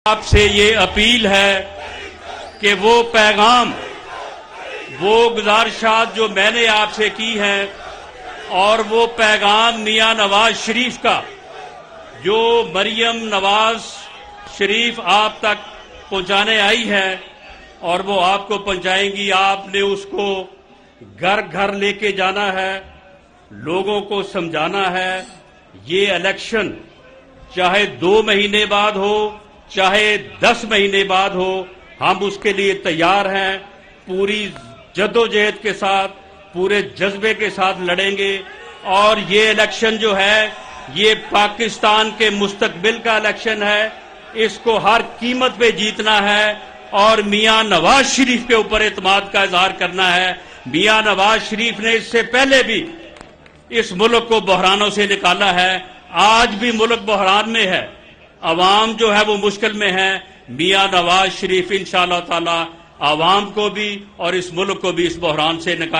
آپ سے یہ اپیل ہے کہ وہ پیغام، وہ گزارشات جو میں نے آپ سے کی ہیں اور وہ پیغام میاں نواز شریف کا جو مریم نواز شریف آپ تک پہنچانے آئی ہے اور وہ آپ کو پہنچائیں گی، آپ نے اس کو گھر گھر لے کے جانا ہے، لوگوں کو سمجھانا ہے۔ یہ الیکشن چاہے 2 مہینے بعد ہو، چاہے 10 مہینے بعد ہو، ہم اس کے لیے تیار ہیں، پوری جدوجہد کے ساتھ، پورے جذبے کے ساتھ لڑیں گے۔ اور یہ الیکشن جو ہے یہ پاکستان کے مستقبل کا الیکشن ہے، اس کو ہر قیمت پہ جیتنا ہے اور میاں نواز شریف کے اوپر اعتماد کا اظہار کرنا ہے۔ میاں نواز شریف نے اس سے پہلے بھی اس ملک کو بحرانوں سے نکالا ہے، آج بھی ملک بحران میں ہے، عوام جو ہے وہ مشکل میں ہے۔ میاں نواز شریف انشاءاللہ تعالی عوام کو بھی اور اس ملک کو بھی اس بحران سے نکال